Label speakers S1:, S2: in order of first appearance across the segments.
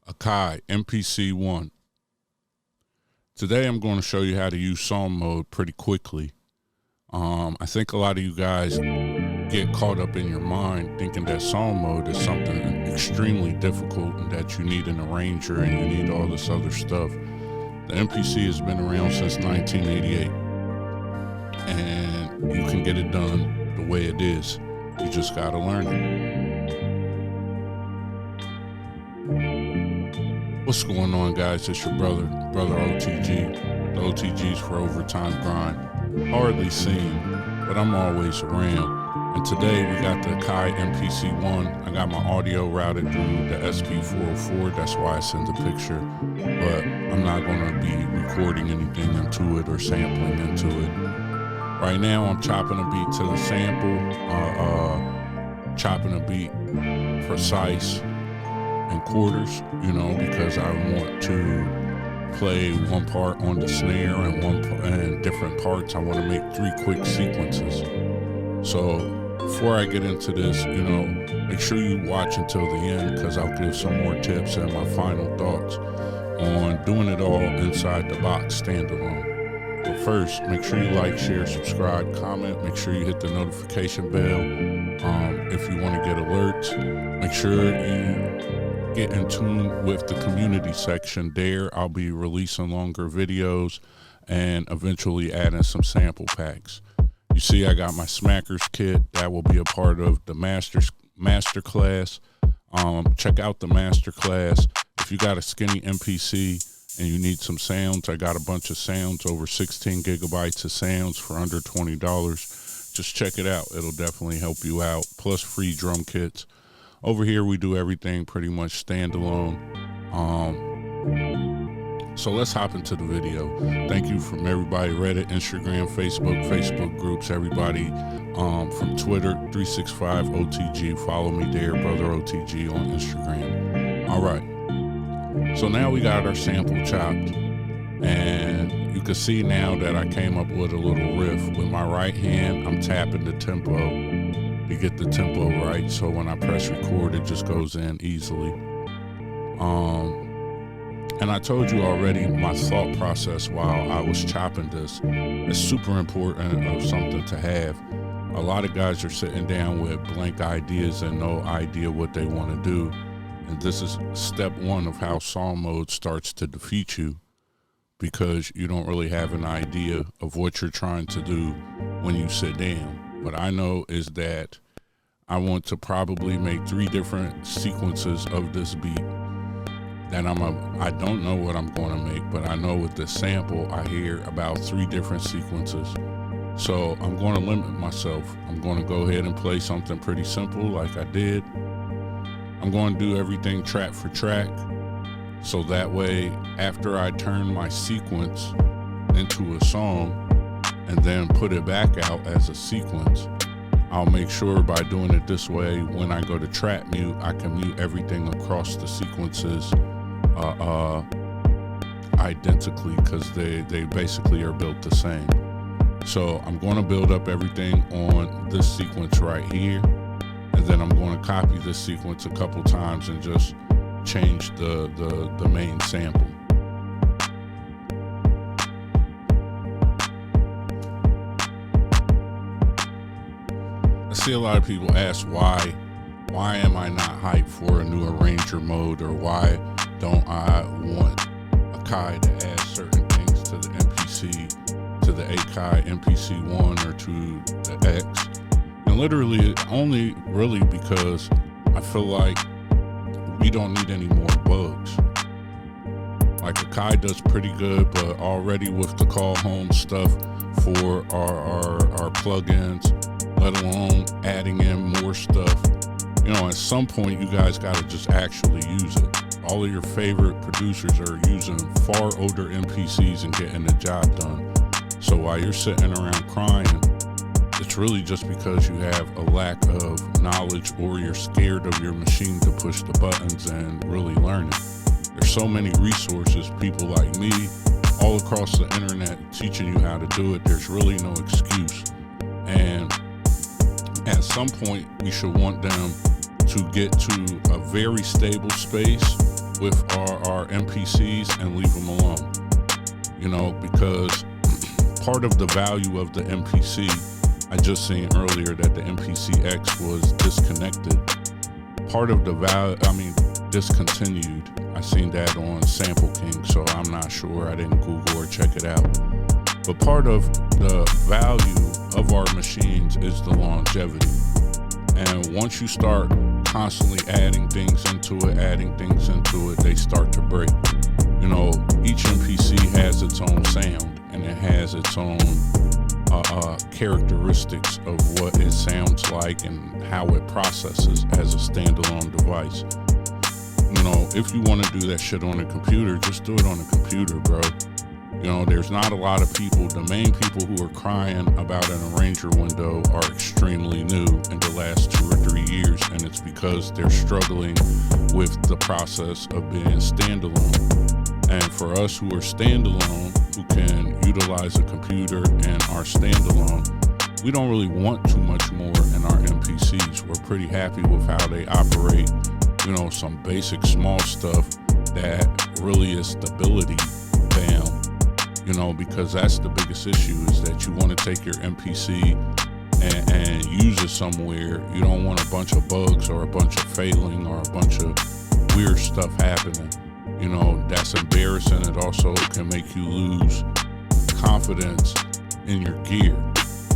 S1: Akai MPC 1. Today I'm going to show you how to use song mode pretty quickly. I think a lot of you guys get caught up in your mind thinking that song mode is something extremely difficult and that you need an arranger and you need all this other stuff. The MPC has been around since 1988 and you can get it done the way it is. You just got to learn it. What's going on, guys? It's your brother OTG. The OTG's for Overtime Grind. Hardly seen, but I'm always around. And today we got the Akai MPC 1. I got my audio routed through the SP404. That's why I send the picture. But I'm not going to be recording anything into it or sampling into it. Right now I'm chopping a beat to the sample, chopping a beat precise in quarters, because I want to play one part on the snare and different parts. I want to make 3 quick sequences. So before I get into this, make sure you watch until the end, because I'll give some more tips and my final thoughts on doing it all inside the box standalone. But first, make sure you like, share, subscribe, comment. Make sure you hit the notification bell if you want to get alerts. Make sure you get in tune with the community section. There I'll be releasing longer videos and eventually adding some sample packs. You see, I got my Smackers kit that will be a part of the masterclass. Check out the masterclass. If you got a skinny MPC and you need some sounds, I got a bunch of sounds, over 16 gigabytes of sounds for under $20. Just check it out. It'll definitely help you out, plus free drum kits. Over here, we do everything pretty much standalone. So let's hop into the video. Thank you from everybody, Reddit, Instagram, Facebook groups, everybody from Twitter, 365OTG. Follow me there, Brother OTG on Instagram. All right. So now we got our sample chopped. And you can see now that I came up with a little riff. With my right hand, I'm tapping the tempo to get the tempo right, so when I press record it just goes in easily. And I told you already my thought process while I was chopping this is super important of something to have. A lot of guys are sitting down with blank ideas and no idea what they want to do, and this is step one of how song mode starts to defeat you, because you don't really have an idea of what you're trying to do when you sit down. What I know is that I want to probably make 3 different sequences of this beat. That I don't know what I'm going to make, but I know with this sample, I hear about 3 different sequences. So I'm going to limit myself. I'm going to go ahead and play something pretty simple like I did. I'm going to do everything track for track. So that way, after I turn my sequence into a song, and then put it back out as a sequence, I'll make sure by doing it this way, when I go to track mute, I can mute everything across the sequences identically, because they basically are built the same. So I'm going to build up everything on this sequence right here, and then I'm going to copy this sequence a couple times and just change the main sample. I see a lot of people ask why am I not hyped for a new arranger mode, or why don't I want Akai to add certain things to the MPC, to the Akai MPC 1 or to the X. And literally only really because I feel like we don't need any more bugs. Like Akai does pretty good, but already with the call home stuff for our plugins, let alone adding in more stuff. At some point you guys got to just actually use it. All of your favorite producers are using far older MPCs and getting the job done. So while you're sitting around crying, it's really just because you have a lack of knowledge, or you're scared of your machine to push the buttons and really learn it. There's so many resources, people like me, all across the internet teaching you how to do it. There's really no excuse. And at some point, we should want them to get to a very stable space with our MPCs and leave them alone. You know, because part of the value of the MPC, I just seen earlier that the MPC-X was disconnected. Part of the value, discontinued. I seen that on Sample King, so I'm not sure. I didn't Google or check it out. But part of the value of our machines is the longevity. And once you start constantly adding things into it, they start to break. You know, each MPC has its own sound, and it has its own characteristics of what it sounds like and how it processes as a standalone device. You know, if you want to do that shit on a computer, just do it on a computer, bro. You know, there's not a lot of people. The main people who are crying about an arranger window are extremely new in the last 2 or 3 years, and it's because they're struggling with the process of being standalone. And for us who are standalone, who can utilize a computer and are standalone, we don't really want too much more in our MPCs. We're pretty happy with how they operate. You know, some basic small stuff that really is stability bound. You know, because that's the biggest issue, is that you want to take your MPC and use it somewhere. You don't want a bunch of bugs or a bunch of failing or a bunch of weird stuff happening. You know, that's embarrassing. It also can make you lose confidence in your gear.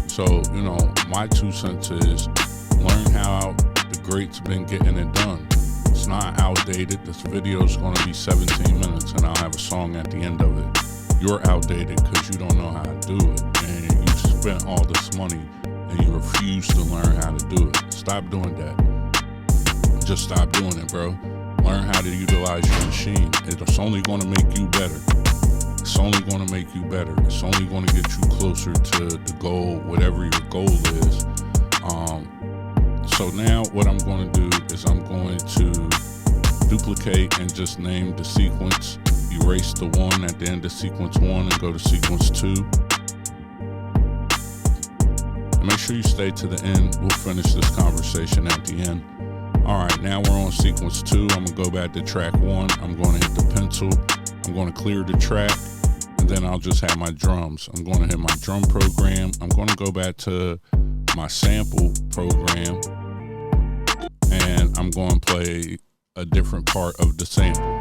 S1: So, you know, my 2 cents is learn how the greats been getting it done. It's not outdated. This video is going to be 17 minutes and I'll have a song at the end of it. You're outdated because you don't know how to do it, and you spent all this money and you refuse to learn how to do it. Stop doing that. Just stop doing it, bro. Learn how to utilize your machine. It's only going to make you better. It's only going to make you better. It's only going to get you closer to the goal, whatever your goal is. So now what I'm going to do is I'm going to duplicate and just name the sequence. Erase the 1 at the end of sequence 1 and go to sequence 2. And make sure you stay to the end. We'll finish this conversation at the end. All right, now we're on sequence 2. I'm gonna go back to track 1. I'm gonna hit the pencil. I'm gonna clear the track, and then I'll just have my drums. I'm gonna hit my drum program. I'm gonna go back to my sample program, and I'm gonna play a different part of the sample.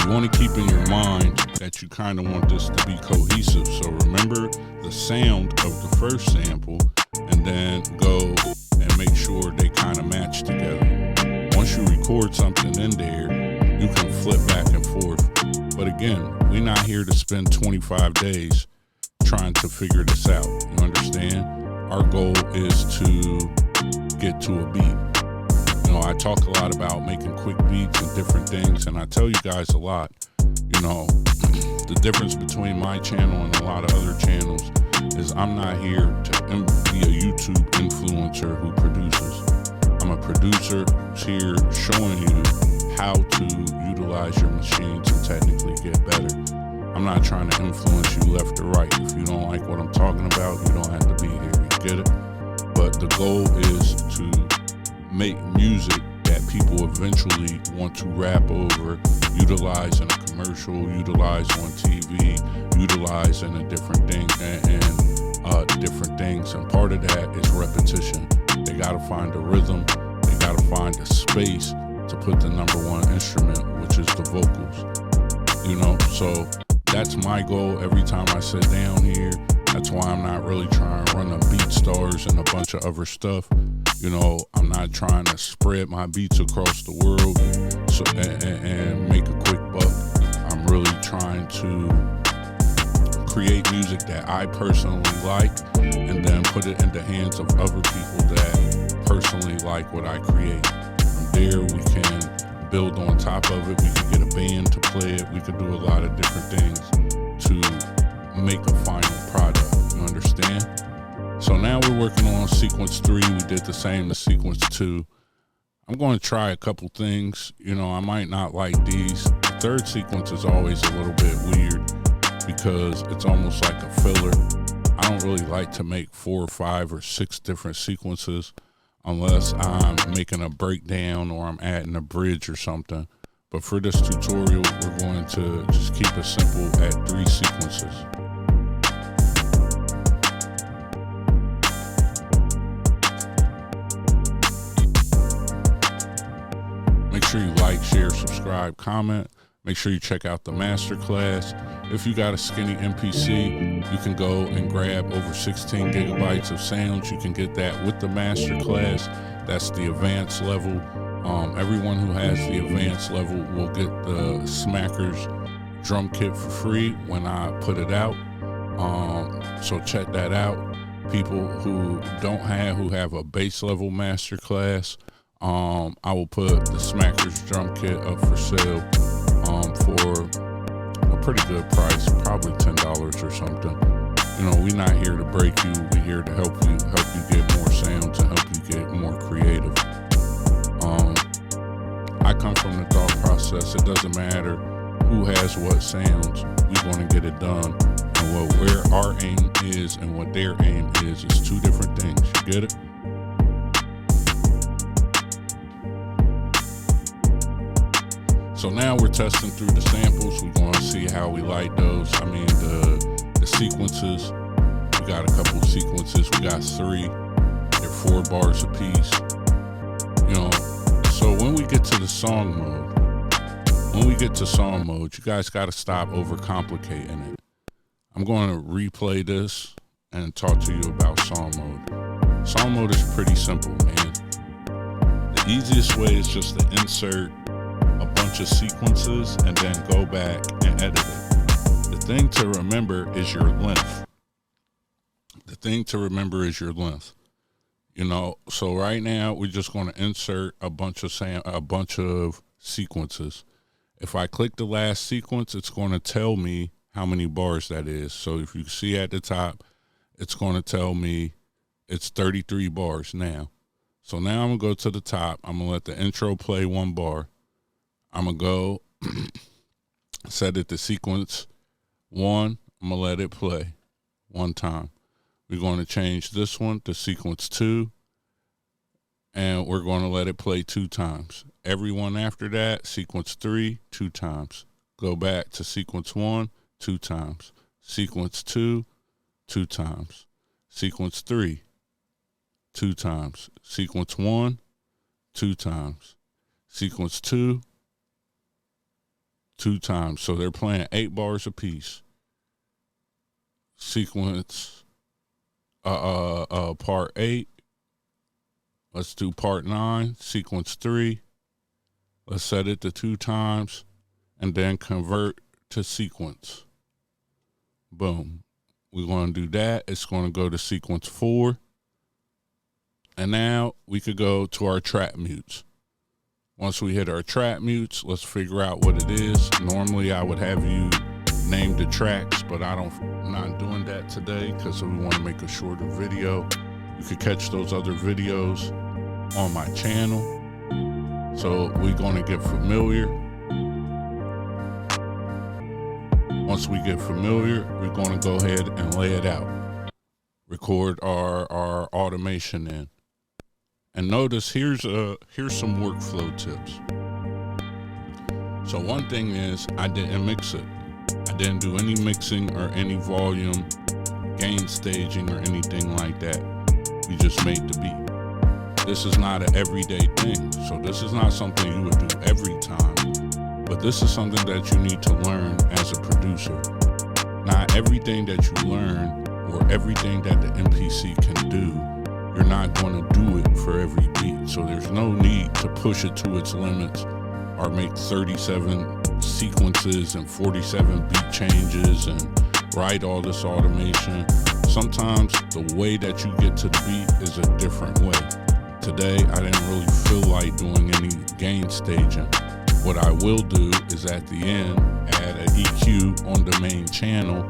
S1: You want to keep in your mind that you kind of want this to be cohesive. So remember the sound of the first sample and then go and make sure they kind of match together. Once you record something in there, you can flip back and forth. But again, we're not here to spend 25 days trying to figure this out. You understand? Our goal is to get to a beat. You know, I talk a lot about making quick beats and different things, and I tell you guys a lot, you know, the difference between my channel and a lot of other channels is I'm not here to be a YouTube influencer who produces. I'm a producer who's here showing you how to utilize your machines and technically get better. I'm not trying to influence you left or right. If you don't like what I'm talking about, you don't have to be here. You get it? But the goal is to make music that people eventually want to rap over, utilize in a commercial, utilize on TV, utilize in a different thing and different things. And part of that is repetition. They gotta find a rhythm, they gotta find a space to put the #1 instrument, which is the vocals. You know, so that's my goal every time I sit down here. That's why I'm not really trying to run a BeatStars and a bunch of other stuff. You know, I'm not trying to spread my beats across the world and make a quick buck. I'm really trying to create music that I personally like and then put it in the hands of other people that personally like what I create. From there, we can build on top of it. We can get a band to play it. We could do a lot of different things to make a final product. You understand? So now we're working on sequence 3. We did the same as sequence 2. I'm going to try a couple things. You know, I might not like these. The third sequence is always a little bit weird because it's almost like a filler. I don't really like to make 4 or 5 or 6 different sequences. unless I'm making a breakdown or I'm adding a bridge or something. But for this tutorial, we're going to just keep it simple at 3 sequences. Make sure you like, share, subscribe, comment. Make sure you check out the masterclass. If you got a skinny MPC, you can go and grab over 16 gigabytes of sounds. You can get that with the masterclass. That's the advanced level. Everyone who has the advanced level will get the Smackers drum kit for free when I put it out. So check that out. People who have a base level masterclass, I will put the Smackers drum kit up for sale for a pretty good price, probably $10 or something. You know, we're not here to break you. We're here to help you get more sounds and help you get more creative. I come from the thought process. It doesn't matter who has what sounds. We're going to get it done. And where our aim is and what their aim is two different things. You get it? So now we're testing through the samples. We're going to see how we like those. I mean, the sequences. We got a couple of sequences. We got 3. They're 4 bars apiece. You know, so when we get to the song mode, you guys got to stop overcomplicating it. I'm going to replay this and talk to you about song mode. Song mode is pretty simple, man. The easiest way is just to insert a bunch of sequences and then go back and edit it. The thing to remember is your length. You know, so right now we're just going to insert a bunch of sequences. If I click the last sequence, it's going to tell me how many bars that is. So if you see at the top, it's going to tell me it's 33 bars now. So now I'm going to go to the top. I'm going to let the intro play 1 bar. I'm going to go set it to sequence 1. I'm going to let it play 1 time. We're going to change this one to sequence 2, and we're going to let it play 2 times. Every one after that, sequence 3, 2 times. Go back to sequence 1, 2 times. Sequence 2, 2 times. Sequence 3, 2 times. Sequence 1, 2 times. Sequence 2, 2 times. So they're playing 8 bars apiece. Sequence part 8. Let's do part 9, sequence 3. Let's set it to 2 times and then convert to sequence. Boom. We're going to do that. It's going to go to sequence 4. And now we could go to our trap mutes. Once we hit our trap mutes, let's figure out what it is. Normally I would have you name the tracks, but I'm not doing that today because we want to make a shorter video. You could catch those other videos on my channel. So we're going to get familiar. Once we get familiar, we're going to go ahead and lay it out. Record our automation in. And notice here's some workflow tips. So one thing is I didn't mix it. I didn't do any mixing or any volume, gain staging or anything like that. We just made the beat. This is not an everyday thing. So this is not something you would do every time, but this is something that you need to learn as a producer. Not everything that you learn or everything that the MPC can do, you're not going to do it for every beat. So there's no need to push it to its limits or make 37 sequences and 47 beat changes and write all this automation. Sometimes the way that you get to the beat is a different way. Today, I didn't really feel like doing any gain staging. What I will do is at the end, add an EQ on the main channel,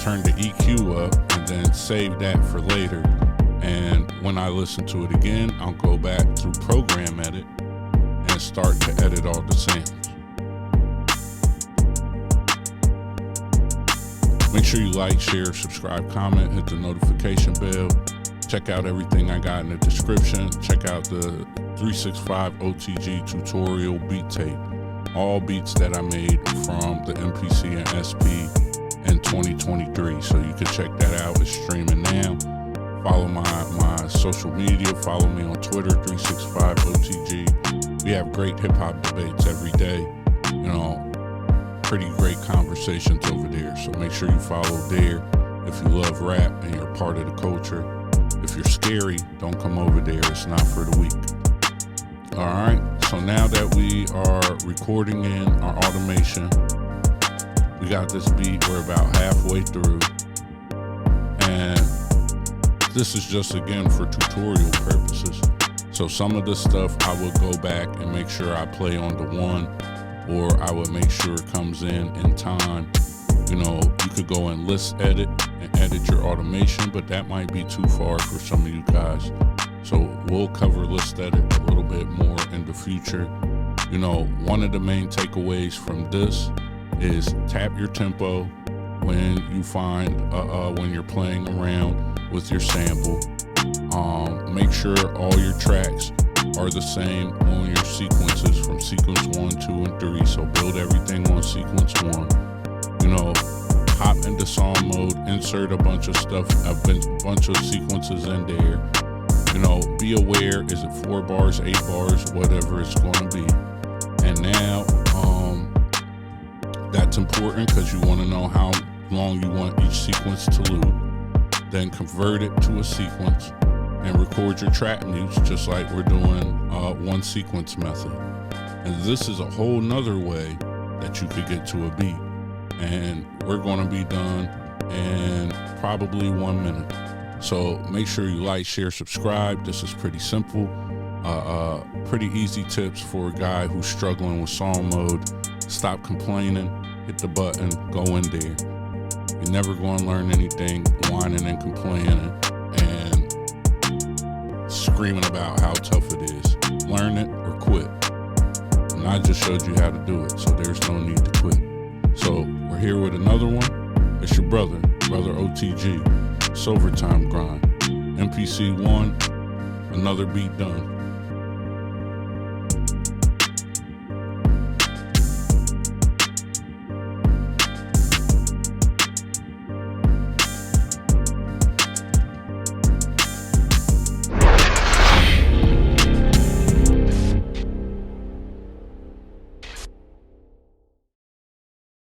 S1: turn the EQ up, and then save that for later. And when I listen to it again, I'll go back through Program Edit and start to edit all the samples. Make sure you like, share, subscribe, comment, hit the notification bell. Check out everything I got in the description. Check out the 365 OTG tutorial beat tape. All beats that I made from the MPC and SP in 2023. So you can check that out. It's streaming now. Follow my social media. Follow me on Twitter, 365 OTG. We have great hip hop debates every day. You know, pretty great conversations over there. So make sure you follow there. If you love rap and you're part of the culture. If you're scary, don't come over there. It's not for the weak. All right. So now that we are recording in our automation, we got this beat. We're about halfway through. And this is just, again, for tutorial purposes. So some of the stuff I would go back and make sure I play on the one, or I would make sure it comes in time. You know, you could go and list edit and edit your automation, but that might be too far for some of you guys. So we'll cover list edit a little bit more in the future. You know, one of the main takeaways from this is tap your tempo when you find, when you're playing around with your sample. Make sure all your tracks are the same on your sequences from sequence 1, 2, and 3. So build everything on sequence 1. You know, hop into song mode, insert a bunch of stuff, a bunch of sequences in there. You know, be aware, is it 4 bars, 8 bars, whatever it's going to be. And now, that's important because you want to know how long you want each sequence to loop. Then convert it to a sequence and record your track mutes just like we're doing one sequence method. And this is a whole nother way that you could get to a beat. And we're going to be done in probably 1 minute. So make sure you like, share, subscribe. This is pretty simple. Pretty easy tips for a guy who's struggling with song mode. Stop complaining, hit the button, go in there. You're never going to learn anything whining and complaining and screaming about how tough it is. Learn it or quit. And I just showed you how to do it, so there's no need to quit. So we're here with another one. It's your brother OTG. It's overtime grind. MPC 1, another beat done.